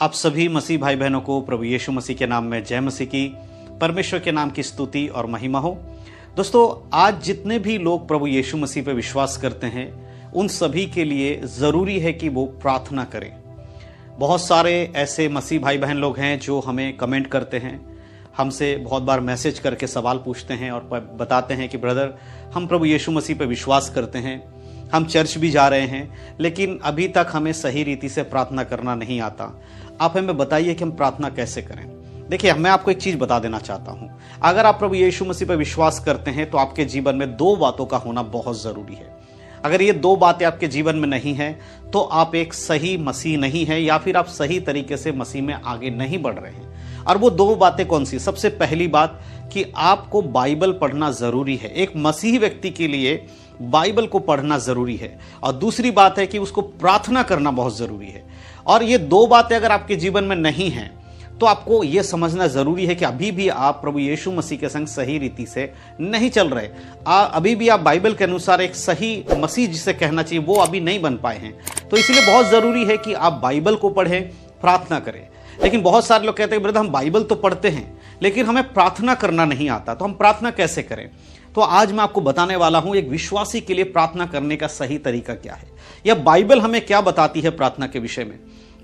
आप सभी मसीह भाई बहनों को प्रभु यीशु मसीह के नाम में जय मसीह की, परमेश्वर के नाम की स्तुति और महिमा हो। दोस्तों, आज जितने भी लोग प्रभु यीशु मसीह पे विश्वास करते हैं उन सभी के लिए ज़रूरी है कि वो प्रार्थना करें। बहुत सारे ऐसे मसीह भाई बहन लोग हैं जो हमें कमेंट करते हैं, हमसे बहुत बार मैसेज करके सवाल पूछते हैं और बताते हैं कि ब्रदर, हम प्रभु यीशु मसीह पे विश्वास करते हैं, हम चर्च भी जा रहे हैं, लेकिन अभी तक हमें सही रीति से प्रार्थना करना नहीं आता। आप हमें बताइए कि हम प्रार्थना कैसे करें। देखिए, मैं आपको एक चीज़ बता देना चाहता हूं। अगर आप प्रभु यीशु मसीह पर विश्वास करते हैं तो आपके जीवन में दो बातों का होना बहुत ज़रूरी है। अगर ये दो बातें आपके जीवन में नहीं है तो आप एक सही मसीह नहीं है, या फिर आप सही तरीके से मसीह में आगे नहीं बढ़ रहे हैं। और वो दो बातें कौन सी? सबसे पहली बात कि आपको बाइबल पढ़ना ज़रूरी है। एक मसीही व्यक्ति के लिए बाइबल को पढ़ना ज़रूरी है। और दूसरी बात है कि उसको प्रार्थना करना बहुत ज़रूरी है। और ये दो बातें अगर आपके जीवन में नहीं हैं तो आपको ये समझना ज़रूरी है कि अभी भी आप प्रभु यीशु मसीह के संग सही रीति से नहीं चल रहे। अभी भी आप बाइबल के अनुसार एक सही मसीह जिसे कहना चाहिए वो अभी नहीं बन पाए हैं। तो इसीलिए बहुत ज़रूरी है कि आप बाइबल को पढ़ें, प्रार्थना करें। लेकिन बहुत सारे लोग कहते हैं ब्रदर, हम बाइबल तो पढ़ते हैं लेकिन हमें प्रार्थना करना नहीं आता, तो हम प्रार्थना कैसे करें? तो आज मैं आपको बताने वाला हूं एक विश्वासी के लिए प्रार्थना करने का सही तरीका क्या है, या बाइबल हमें क्या बताती है प्रार्थना के विषय में।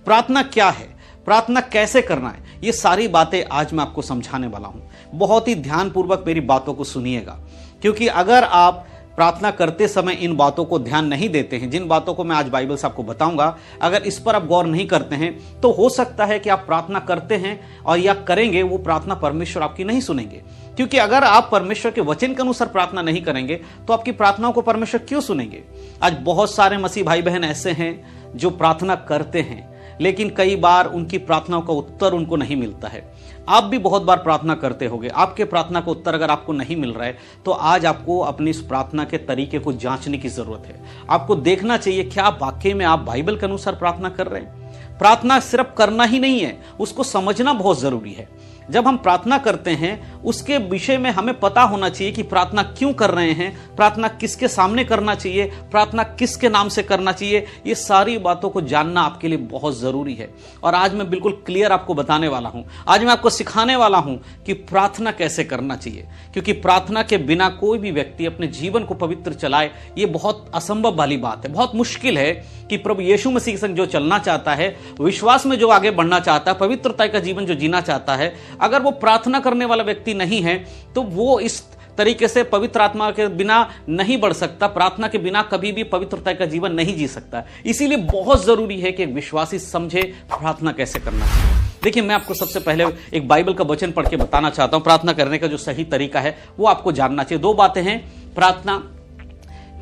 प्रार्थना क्या है, प्रार्थना कैसे करना है, ये सारी बातें आज मैं आपको समझाने वाला हूं। बहुत ही ध्यानपूर्वक मेरी बातों को सुनिएगा, क्योंकि अगर आप प्रार्थना करते समय इन बातों को ध्यान नहीं देते हैं, जिन बातों को मैं आज बाइबल से आपको बताऊंगा, अगर इस पर आप गौर नहीं करते हैं तो हो सकता है कि आप प्रार्थना करते हैं और या करेंगे, वो प्रार्थना परमेश्वर आपकी नहीं सुनेंगे। क्योंकि अगर आप परमेश्वर के वचन के अनुसार प्रार्थना नहीं करेंगे तो आपकी प्रार्थनाओं को परमेश्वर क्यों सुनेंगे? आज बहुत सारे मसीह भाई बहन ऐसे हैं जो प्रार्थना करते हैं लेकिन कई बार उनकी प्रार्थनाओं का उत्तर उनको नहीं मिलता है। आप भी बहुत बार प्रार्थना करते होंगे, आपके प्रार्थना का उत्तर अगर आपको नहीं मिल रहा है तो आज आपको अपनी इस प्रार्थना के तरीके को जांचने की जरूरत है। आपको देखना चाहिए क्या वाकई में आप बाइबल के अनुसार प्रार्थना कर रहे हैं। प्रार्थना सिर्फ करना ही नहीं है, उसको समझना बहुत जरूरी है। जब हम प्रार्थना करते हैं उसके विषय में हमें पता होना चाहिए कि प्रार्थना क्यों कर रहे हैं, प्रार्थना किसके सामने करना चाहिए, प्रार्थना किसके नाम से करना चाहिए। ये सारी बातों को जानना आपके लिए बहुत जरूरी है। और आज मैं बिल्कुल क्लियर आपको बताने वाला हूं, आज मैं आपको सिखाने वाला हूं कि प्रार्थना कैसे करना चाहिए। क्योंकि प्रार्थना के बिना कोई भी व्यक्ति अपने जीवन को पवित्र चलाए, ये बहुत असंभव वाली बात है। बहुत मुश्किल है कि प्रभु यीशु मसीह के संग जो चलना चाहता है, विश्वास में जो आगे बढ़ना चाहता है, पवित्रता का जीवन जो जीना चाहता है, अगर वो प्रार्थना करने वाला व्यक्ति नहीं है तो वो इस तरीके से पवित्र आत्मा के बिना नहीं बढ़ सकता। प्रार्थना के बिना कभी भी पवित्रता का जीवन नहीं जी सकता। इसीलिए बहुत जरूरी है कि एक विश्वासी समझे प्रार्थना कैसे करना चाहिए। देखिए, मैं आपको सबसे पहले एक बाइबल का वचन पढ़ के बताना चाहता हूं। प्रार्थना करने का जो सही तरीका है वो आपको जानना चाहिए। दो बातें हैं, प्रार्थना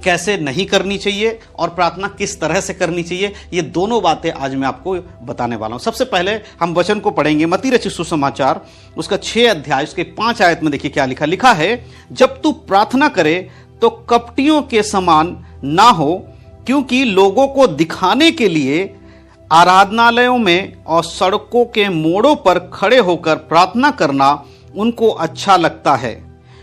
कैसे नहीं करनी चाहिए और प्रार्थना किस तरह से करनी चाहिए। ये दोनों बातें आज मैं आपको बताने वाला हूं। सबसे पहले हम वचन को पढ़ेंगे, मत्ती रचित सुसमाचार उसका 6 अध्याय उसके 5 आयत में। देखिए क्या लिखा है, जब तू प्रार्थना करे तो कपटियों के समान ना हो, क्योंकि लोगों को दिखाने के लिए आराधनालयों में और सड़कों के मोड़ों पर खड़े होकर प्रार्थना करना उनको अच्छा लगता है।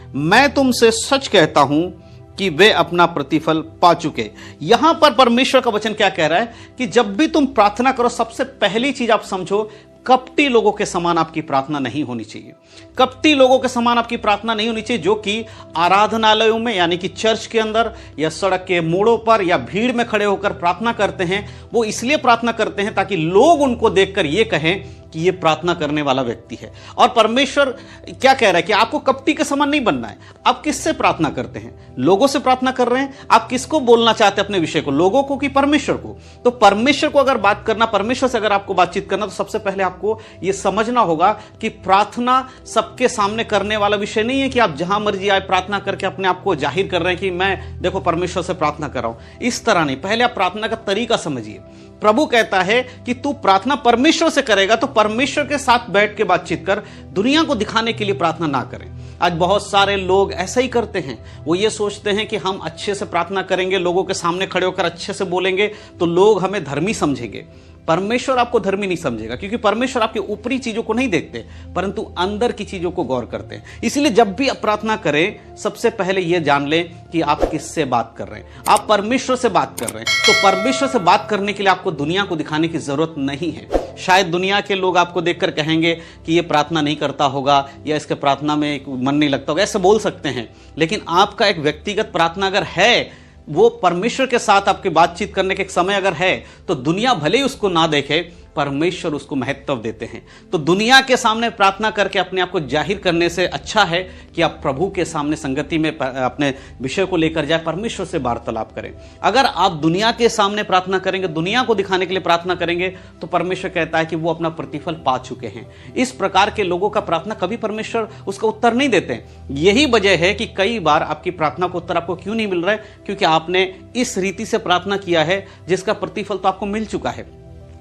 मैं तुमसे सच कहता हूं कि वे अपना प्रतिफल पा चुके। यहां पर परमेश्वर का वचन क्या कह रहा है कि जब भी तुम प्रार्थना करो, सबसे पहली चीज आप समझो, कपटी लोगों के समान आपकी प्रार्थना नहीं होनी चाहिए। कपटी लोगों के समान आपकी प्रार्थना नहीं होनी चाहिए जो कि आराधनालयों में यानी कि चर्च के अंदर या सड़क के मोड़ों पर या भीड़ में खड़े होकर प्रार्थना करते हैं। वो इसलिए प्रार्थना करते हैं ताकि लोग उनको देखकर ये कहें कि ये प्रार्थना करने वाला व्यक्ति है। और परमेश्वर क्या कह रहा है कि आपको कपटी के समान नहीं बनना है। आप किससे प्रार्थना करते हैं? लोगों से प्रार्थना कर रहे हैं। आप किसको बोलना चाहते हैं अपने विषय को, लोगों को कि परमेश्वर को? तो परमेश्वर को अगर बात करना, परमेश्वर से अगर आपको बातचीत करना, तो सबसे पहले आपको यह समझना होगा कि प्रार्थना सबके सामने करने वाला विषय नहीं है कि आप जहां मर्जी आए प्रार्थना करके अपने आप को जाहिर कर रहे हैं कि मैं देखो परमेश्वर से प्रार्थना कर रहा हूं। इस तरह नहीं। पहले आप प्रार्थना का तरीका समझिए। प्रभु कहता है कि तू प्रार्थना परमेश्वर से करेगा तो परमेश्वर के साथ बैठ के बातचीत कर, दुनिया को दिखाने के लिए प्रार्थना ना करें। आज बहुत सारे लोग ऐसा ही करते हैं। वो ये सोचते हैं कि हम अच्छे से प्रार्थना करेंगे, लोगों के सामने खड़े होकर अच्छे से बोलेंगे तो लोग हमें धर्मी समझेंगे। परमेश्वर आपको धर्मी नहीं समझेगा, क्योंकि परमेश्वर आपके ऊपरी चीजों को नहीं देखते परंतु अंदर की चीजों को गौर करते हैं। इसलिए जब भी आप प्रार्थना करें, सबसे पहले यह जान लें कि आप किससे बात कर रहे हैं। आप परमेश्वर से बात कर रहे हैं, तो परमेश्वर से बात करने के लिए आपको दुनिया को दिखाने की जरूरत नहीं है। शायद दुनिया के लोग आपको देखकर कहेंगे कि ये प्रार्थना नहीं करता होगा या इसके प्रार्थना में मन नहीं लगता होगा, ऐसे बोल सकते हैं। लेकिन आपका एक व्यक्तिगत प्रार्थना अगर है, वो परमेश्वर के साथ आपकी बातचीत करने के समय अगर है, तो दुनिया भले ही उसको ना देखे, परमेश्वर उसको महत्व देते हैं। तो दुनिया के सामने प्रार्थना करके अपने आप को जाहिर करने से अच्छा है कि आप प्रभु के सामने संगति में अपने विषय को लेकर जाए, परमेश्वर से वार्तालाप करें। अगर आप दुनिया के सामने प्रार्थना करेंगे, दुनिया को दिखाने के लिए प्रार्थना करेंगे, तो परमेश्वर कहता है कि वो अपना प्रतिफल पा चुके हैं। इस प्रकार के लोगों का प्रार्थना कभी परमेश्वर उसका उत्तर नहीं देते। यही वजह है कि कई बार आपकी प्रार्थना का उत्तर आपको क्यों नहीं मिल रहा है, क्योंकि आपने इस रीति से प्रार्थना किया है जिसका प्रतिफल तो आपको मिल चुका है।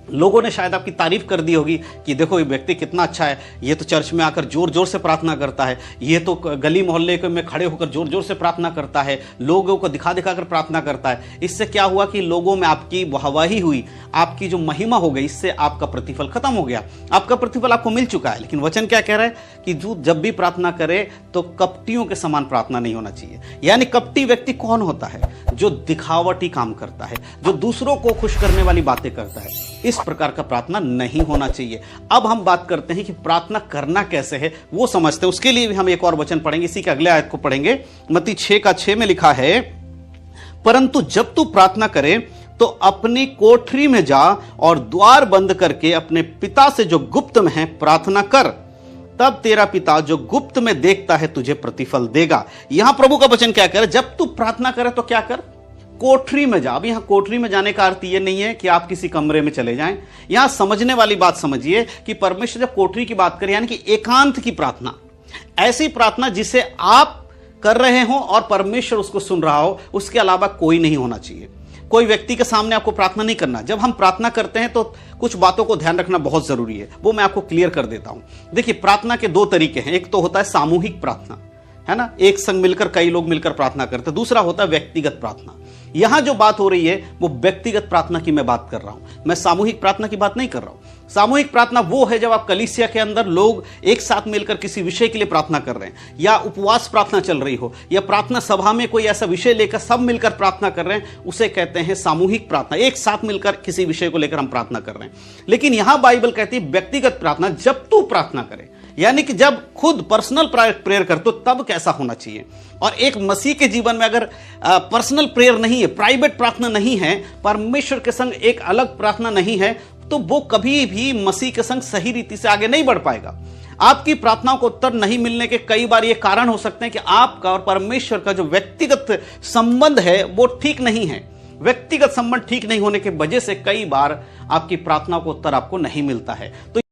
लोगों ने शायद आपकी तारीफ कर दी होगी कि देखो ये व्यक्ति कितना अच्छा है, ये तो चर्च में आकर जोर जोर से प्रार्थना करता है, ये तो गली मोहल्ले में खड़े होकर जोर जोर से प्रार्थना करता है, लोगों को दिखा दिखा कर प्रार्थना करता है। इससे क्या हुआ कि लोगों में आपकी वाहवाही हुई, आपकी जो महिमा हो गई, इससे आपका प्रतिफल खत्म हो गया। आपका प्रतिफल आपको मिल चुका है। लेकिन वचन क्या कह रहा है कि जो जब भी प्रार्थना करे तो कपटियों के समान प्रार्थना नहीं होना चाहिए। यानी कपटी व्यक्ति कौन होता है? जो दिखावटी काम करता है, जो दूसरों को खुश करने वाली बातें करता है। इस प्रकार का प्रार्थना नहीं होना चाहिए। अब हम बात करते हैं कि प्रार्थना करना कैसे है, वो समझते हैं। उसके लिए भी हम एक और वचन पढ़ेंगे, इसी के अगले आयत को पढ़ेंगे। मत्ती 6:6 में लिखा है, परंतु जब तू प्रार्थना करे तो अपनी कोठरी में जा और द्वार बंद करके अपने पिता से जो गुप्त में है प्रार्थना कर, तब तेरा पिता जो गुप्त में देखता है तुझे प्रतिफल देगा। यहां प्रभु का वचन क्या करे? जब तू प्रार्थना करे तो क्या कर? कोठरी में जा। अब यहां कोठरी में जाने का अर्थ यह नहीं है कि आप किसी कमरे में चले जाएं। यहां समझने वाली बात समझिए कि परमेश्वर जब कोठरी की बात करे, यानी कि एकांत की प्रार्थना, ऐसी प्रार्थना जिसे आप कर रहे हो और परमेश्वर उसको सुन रहा हो, उसके अलावा कोई नहीं होना चाहिए। कोई व्यक्ति के सामने आपको प्रार्थना नहीं करना। जब हम प्रार्थना करते हैं तो कुछ बातों को ध्यान रखना बहुत जरूरी है, वो मैं आपको क्लियर कर देता हूं। देखिए, प्रार्थना के दो तरीके हैं। एक तो होता है सामूहिक प्रार्थना, है ना, एक संग मिलकर कई लोग मिलकर प्रार्थना करते हैं। दूसरा होता है व्यक्तिगत प्रार्थना। यहां जो बात हो रही है वो व्यक्तिगत प्रार्थना की मैं बात कर रहा हूं, मैं सामूहिक प्रार्थना की बात नहीं कर रहा हूं। सामूहिक प्रार्थना वो है जब आप कलीसिया के अंदर लोग एक साथ मिलकर किसी विषय के लिए प्रार्थना कर रहे हैं, या उपवास प्रार्थना चल रही हो, या प्रार्थना सभा में कोई ऐसा विषय लेकर सब मिलकर प्रार्थना कर रहे हैं, उसे कहते हैं सामूहिक प्रार्थना। एक साथ मिलकर किसी विषय को लेकर हम प्रार्थना कर रहे हैं। लेकिन यहां बाइबल कहती है व्यक्तिगत प्रार्थना, जब तू प्रार्थना करे, यानी कि जब खुद पर्सनल प्रेयर कर, तो तब कैसा होना चाहिए। और एक मसीह के जीवन में अगर पर्सनल प्रेयर नहीं है, प्राइवेट प्रार्थना नहीं है, परमेश्वर के संग एक अलग प्रार्थना नहीं है, तो वो कभी भी मसीह के संग सही रीति से आगे नहीं बढ़ पाएगा। आपकी प्रार्थनाओं को उत्तर नहीं मिलने के कई बार ये कारण हो सकते हैं कि आपका और परमेश्वर का जो व्यक्तिगत संबंध है वो ठीक नहीं है। व्यक्तिगत संबंध ठीक नहीं होने की वजह से कई बार आपकी प्रार्थना को उत्तर आपको नहीं मिलता है। तो